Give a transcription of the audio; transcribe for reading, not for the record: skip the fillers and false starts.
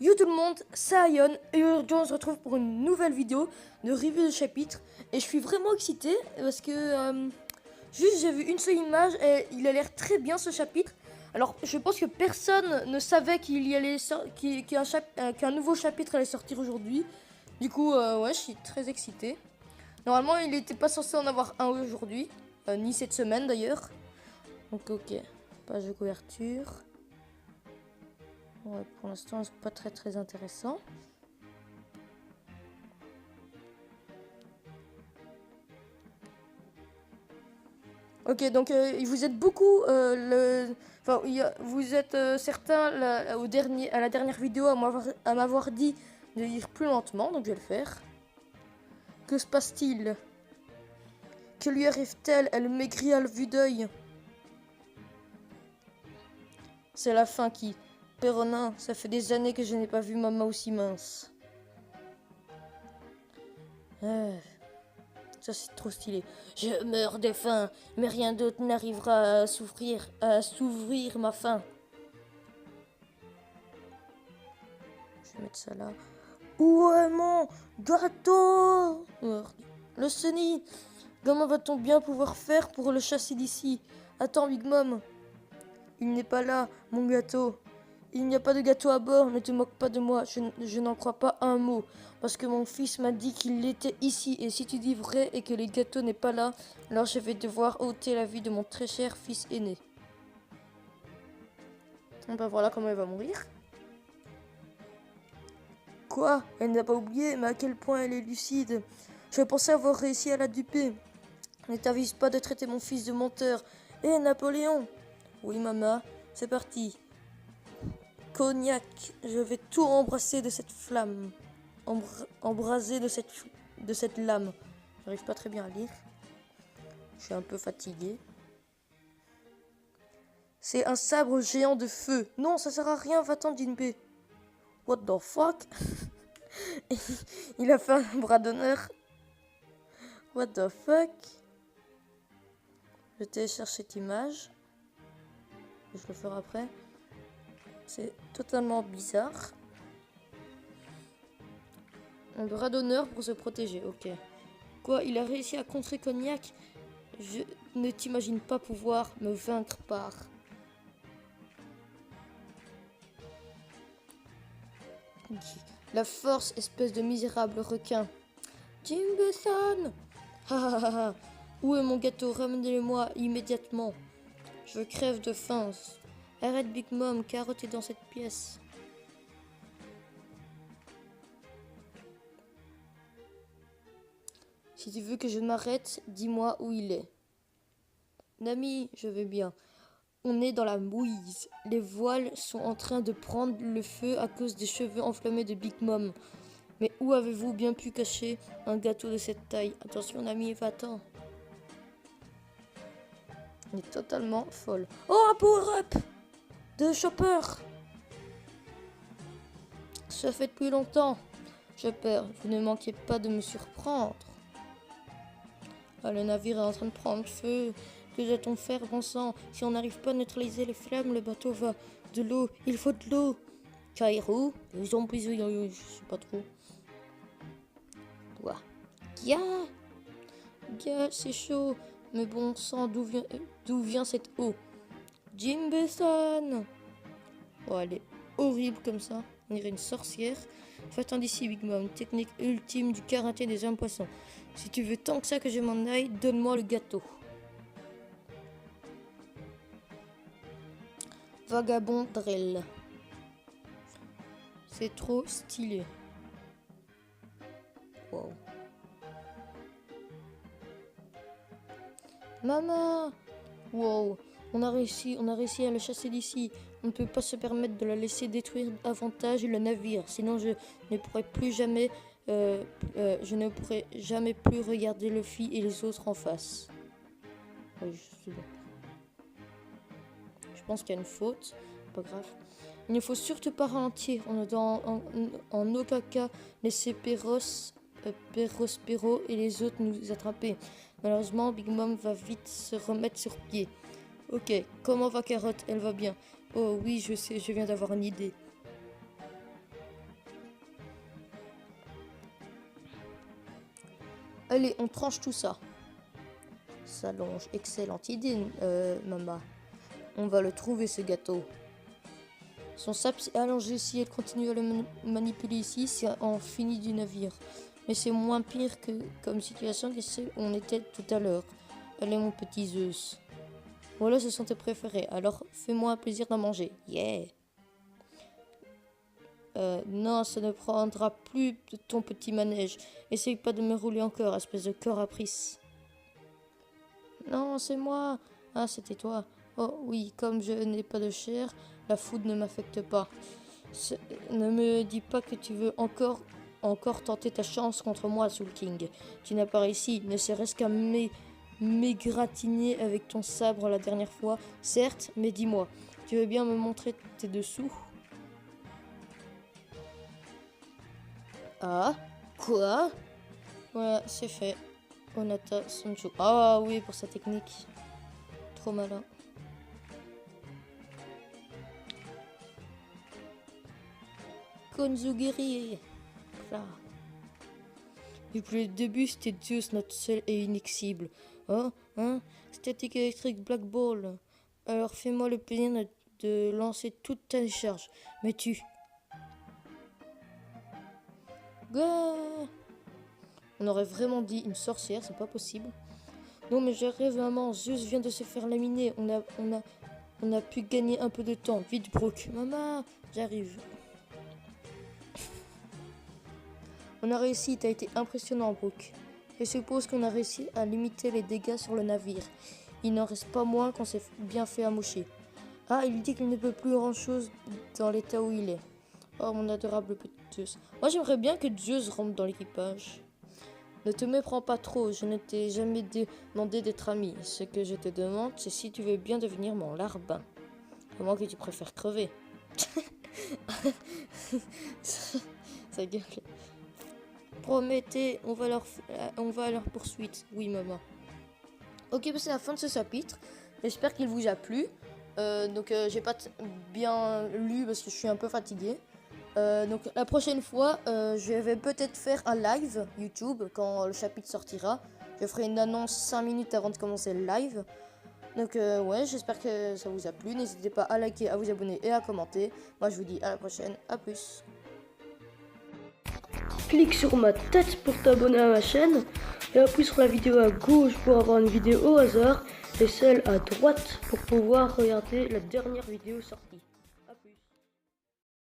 Yo tout le monde, c'est Ion et aujourd'hui on se retrouve pour une nouvelle vidéo de review de chapitre et je suis vraiment excité parce que juste j'ai vu une seule image et il a l'air très bien ce chapitre. Alors je pense que personne ne savait qu'un nouveau chapitre allait sortir aujourd'hui. Du coup ouais, je suis très excité. Normalement il n'était pas censé en avoir un aujourd'hui, ni cette semaine d'ailleurs. Donc ok, page de couverture. Ouais, pour l'instant, c'est pas très intéressant. Ok, donc vous êtes beaucoup, vous êtes certains à la dernière vidéo à m'avoir dit de lire plus lentement, donc je vais le faire. Que se passe-t-il? Que lui arrive-t-elle? Elle maigrit à vue d'œil. C'est la fin qui... Péronin, ça fait des années que je n'ai pas vu maman aussi mince. Ça c'est trop stylé. Je meurs de faim, mais rien d'autre n'arrivera à s'ouvrir ma faim. Je vais mettre ça là. Où est mon gâteau? Le Sunny, comment va-t-on bien pouvoir faire pour le chasser d'ici? Attends, Big Mom. Il n'est pas là, mon gâteau. Il n'y a pas de gâteau à bord, ne te moque pas de moi, je n'en crois pas un mot. Parce que mon fils m'a dit qu'il était ici, et si tu dis vrai et que les gâteaux n'est pas là, alors je vais devoir ôter la vie de mon très cher fils aîné. Et ben voilà comment elle va mourir. Quoi? Elle n'a pas oublié, mais à quel point elle est lucide. Je pensais avoir réussi à la duper. Ne t'avise pas de traiter mon fils de menteur. Hé, Napoléon! Oui, maman, c'est parti. Cognac, je vais tout embrasser de cette flamme. Embraser de cette lame. J'arrive pas très bien à lire. Je suis un peu fatigué. C'est un sabre géant de feu. Non, ça sert à rien, va-t'en, Jinbei. What the fuck? Il a fait un bras d'honneur. What the fuck? Je télécharge cette image. Je le ferai après. C'est totalement bizarre. Un bras d'honneur pour se protéger, ok. Quoi, il a réussi à contrer Cognac? Je ne t'imagine pas pouvoir me vaincre par... La force, espèce de misérable requin. Jinbei-san! Où est mon gâteau? Ramenez-le-moi immédiatement. Je crève de faim. Arrête, Big Mom, carotte est dans cette pièce. Si tu veux que je m'arrête, dis-moi où il est. Nami, je vais bien. On est dans la mouise. Les voiles sont en train de prendre le feu à cause des cheveux enflammés de Big Mom. Mais où avez-vous bien pu cacher un gâteau de cette taille? Attention, Nami, va-t'en. Elle est totalement folle. Oh, un power-up de Chopper. Ça fait depuis longtemps. Chopper, vous ne manquez pas de me surprendre. Ah, le navire est en train de prendre feu. Que doit-on faire, bon sang? Si on n'arrive pas à neutraliser les flammes, le bateau va... De l'eau, il faut de l'eau. Kairo, ils ont besoin, je sais pas trop. Quoi? Gars, c'est chaud. Mais bon sang, d'où vient cette eau? Jinbei-san. Oh, elle est horrible comme ça. On dirait une sorcière. Va-t'en d'ici, Big Mom. Technique ultime du karaté des hommes poissons. Si tu veux tant que ça que je m'en aille, donne-moi le gâteau. Vagabond drill. C'est trop stylé. Wow. Maman! Wow. On a réussi à le chasser d'ici. On ne peut pas se permettre de la laisser détruire davantage le navire. Sinon, je ne pourrais jamais plus regarder Luffy et les autres en face. Oui, je pense qu'il y a une faute. Pas grave. Il ne faut surtout pas ralentir. On ne doit en aucun cas laisser Perospero et les autres nous attraper. Malheureusement, Big Mom va vite se remettre sur pied. Ok, comment va Carotte? Elle va bien. Oh oui, je sais, je viens d'avoir une idée. Allez, on tranche tout ça. S'allonge. Excellente idée, maman. On va le trouver, ce gâteau. Son sap s'est allongé. Si elle continue à le manipuler ici, c'est en fini du navire. Mais c'est moins pire que comme situation que celle où on était tout à l'heure. Allez, mon petit Zeus. Voilà, ce sont tes préférés. Alors, fais-moi un plaisir d'en manger. Yeah. Non, ça ne prendra plus de ton petit manège. Essaye pas de me rouler encore, espèce de corps caprice. Non, c'est moi. Ah, c'était toi. Oh oui, comme je n'ai pas de chair, la foudre ne m'affecte pas. Ne me dis pas que tu veux encore tenter ta chance contre moi, Soul King. Tu n'as pas réussi, ne serait-ce qu'à m'égratigner avec ton sabre la dernière fois. Certes, mais dis-moi, tu veux bien me montrer tes dessous? Ah, quoi? Voilà, c'est fait. Onata Sancho. Ah oui, pour sa technique. Trop malin. Konzugiri. Là. Depuis le début, c'était Zeus, notre seul et unique cible. Oh, hein? Statique électrique Black Ball. Alors fais-moi le plaisir de lancer toute ta décharge. Mais tu... On aurait vraiment dit une sorcière, c'est pas possible. Non mais j'arrive maman, Zeus vient de se faire laminer. On a pu gagner un peu de temps. Vite Brooke. Maman, j'arrive. On a réussi, t'as été impressionnant Brooke. Je suppose qu'on a réussi à limiter les dégâts sur le navire. Il n'en reste pas moins qu'on s'est bien fait amoucher. Ah, il dit qu'il ne peut plus grand chose dans l'état où il est. Oh mon adorable petit Zeus. Moi j'aimerais bien que Zeus rentre dans l'équipage. Ne te méprends pas trop, je ne t'ai jamais demandé d'être ami. Ce que je te demande, c'est si tu veux bien devenir mon larbin. Comment que tu préfères crever? Ça gueule. Promettez, on va à leur poursuite. Oui, maman. Ok, bah c'est la fin de ce chapitre. J'espère qu'il vous a plu. J'ai pas bien lu parce que je suis un peu fatiguée. Donc la prochaine fois, je vais peut-être faire un live YouTube quand le chapitre sortira. Je ferai une annonce 5 minutes avant de commencer le live. Donc ouais, j'espère que ça vous a plu. N'hésitez pas à liker, à vous abonner et à commenter. Moi je vous dis à la prochaine, à plus. Clique sur ma tête pour t'abonner à ma chaîne et appuie sur la vidéo à gauche pour avoir une vidéo au hasard et celle à droite pour pouvoir regarder la dernière vidéo sortie.